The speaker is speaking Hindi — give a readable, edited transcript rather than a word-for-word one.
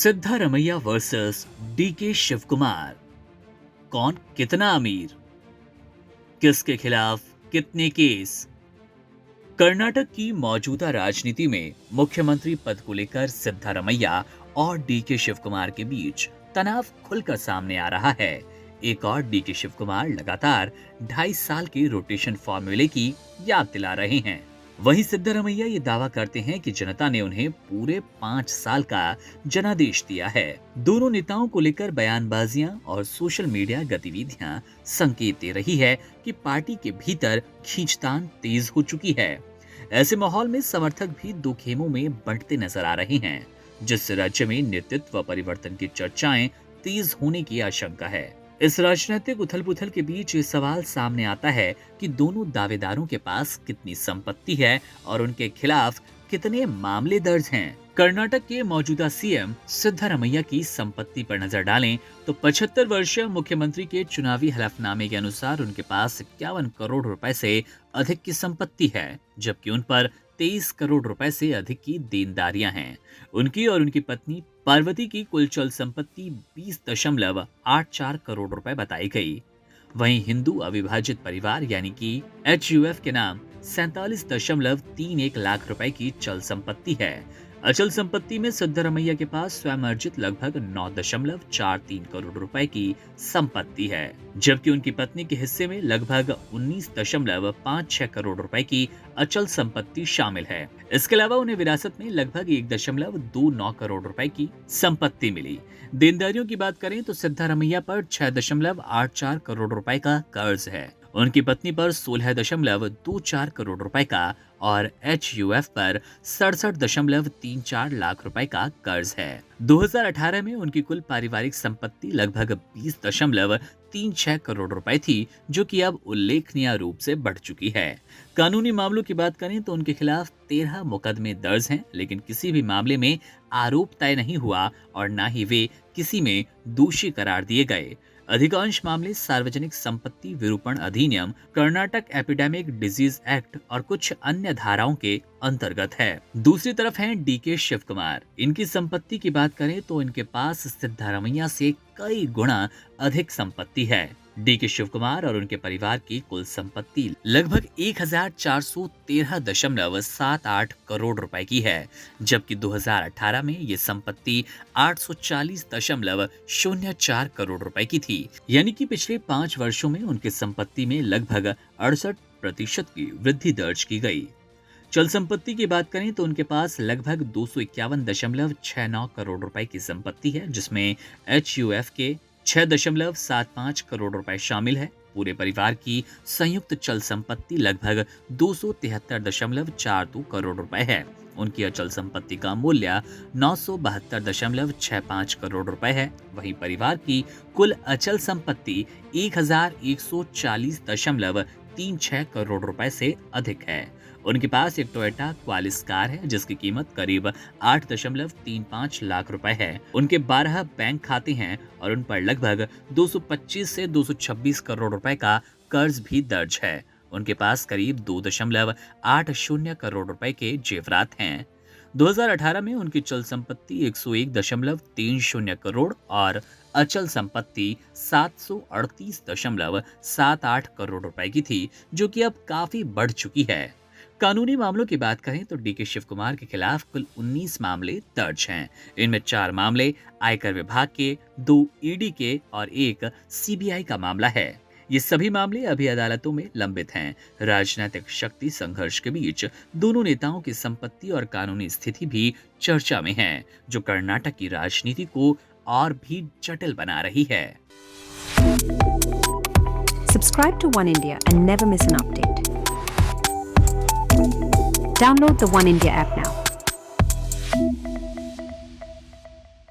Siddaramaiah versus DK Shivkumar. कौन कितना अमीर, किसके खिलाफ कितने केस। कर्नाटक की मौजूदा राजनीति में मुख्यमंत्री पद को लेकर सिद्धारमैया और डीके शिवकुमार के बीच तनाव खुलकर सामने आ रहा है। एक और डीके शिवकुमार लगातार 2.5 साल के रोटेशन फॉर्मूले की याद दिला रहे हैं। वहीं सिद्धारमैया ये दावा करते हैं कि जनता ने उन्हें पूरे 5 साल का जनादेश दिया है। दोनों नेताओं को लेकर बयानबाजियां और सोशल मीडिया गतिविधियां संकेत दे रही है कि पार्टी के भीतर खींचतान तेज हो चुकी है। ऐसे माहौल में समर्थक भी दो खेमों में बंटते नजर आ रहे हैं, जिससे राज्य में नेतृत्व परिवर्तन की चर्चाएं तेज होने की आशंका है। इस राजनीतिक उथल-पुथल के बीच ये सवाल सामने आता है कि दोनों दावेदारों के पास कितनी संपत्ति है और उनके खिलाफ कितने मामले दर्ज हैं। कर्नाटक के मौजूदा सीएम सिद्धारमैया की संपत्ति पर नजर डालें तो 75 वर्षीय मुख्यमंत्री के चुनावी हलफनामे के अनुसार उनके पास 51 करोड़ रुपए से अधिक की संपत्ति है, जबकि उन पर 23 करोड़ रुपए से अधिक की देनदारियां हैं। उनकी और उनकी पत्नी पार्वती की कुल चल संपत्ति 20.84 करोड़ रुपए बताई गई। वहीं हिंदू अविभाजित परिवार यानी कि HUF के नाम 47.31 लाख रुपए की चल संपत्ति है। अचल संपत्ति में सिद्धारमैया के पास स्वयं अर्जित लगभग 9.43 करोड़ रुपए की संपत्ति है, जबकि उनकी पत्नी के हिस्से में लगभग 19.56 करोड़ रुपए की अचल संपत्ति शामिल है। इसके अलावा उन्हें विरासत में लगभग 1.29 करोड़ रुपए की संपत्ति मिली। देनदारियों की बात करें तो सिद्धारमैया पर 6.84 करोड़ रुपए का कर्ज है। उनकी पत्नी पर 16.24 करोड़ रुपए का और HUF पर 67.34 लाख रुपए का कर्ज है। 2018 में उनकी कुल पारिवारिक संपत्ति लगभग 20.36 करोड़ रुपए थी, जो कि अब उल्लेखनीय रूप से बढ़ चुकी है। कानूनी मामलों की बात करें तो उनके खिलाफ 13 मुकदमे दर्ज हैं, लेकिन किसी भी मामले में आरोप तय नहीं हुआ और न ही वे किसी में दोषी करार दिए गए। अधिकांश मामले सार्वजनिक संपत्ति विरूपण अधिनियम, कर्नाटक एपिडेमिक डिजीज एक्ट और कुछ अन्य धाराओं के अंतर्गत है। दूसरी तरफ हैं डीके शिवकुमार। इनकी संपत्ति की बात करें तो इनके पास सिद्धारमैया से कई गुना अधिक संपत्ति है। डीके शिवकुमार और उनके परिवार की कुल संपत्ति लगभग 1413.78 करोड़ रुपए की है, जबकि 2018 में ये संपत्ति 840.04 करोड़ रुपए की थी। यानी कि पिछले 5 वर्षों में उनकी संपत्ति में लगभग 68% की वृद्धि दर्ज की गई। चल संपत्ति की बात करें तो उनके पास लगभग 251.69 करोड़ रुपए की संपत्ति है, जिसमें HUF के 6.75 करोड़ रुपए शामिल है। पूरे परिवार की संयुक्त चल संपत्ति लगभग 273.42 करोड़ रुपए है। उनकी अचल संपत्ति का मूल्य 972.65 करोड़ रुपए है। वहीं परिवार की कुल अचल संपत्ति 1140.36 करोड़ रुपए से अधिक है। उनके पास एक टोयोटा क्वालिस कार है, जिसकी कीमत करीब 8.35 लाख रुपए है। उनके 12 बैंक खाते हैं और उन पर लगभग 225 से 226 करोड़ रुपए का कर्ज भी दर्ज है। उनके पास करीब 2.80 करोड़ रुपए के जेवरात हैं। 2018 में उनकी चल संपत्ति 101.30 करोड़ और अचल संपत्ति 738.78 करोड़ रुपए की थी, जो कि अब काफी बढ़ चुकी है। कानूनी मामलों की बात करें तो डीके शिवकुमार के खिलाफ कुल 19 मामले दर्ज हैं। इनमें 4 मामले आयकर विभाग के, 2 ED के और 1 CBI का मामला है। ये सभी मामले अभी अदालतों में लंबित हैं। राजनीतिक शक्ति संघर्ष के बीच दोनों नेताओं की संपत्ति और कानूनी स्थिति भी चर्चा में है, जो कर्नाटक की राजनीति को और भी जटिल बना रही है। Subscribe to One India and never miss an update. Download the One India app now.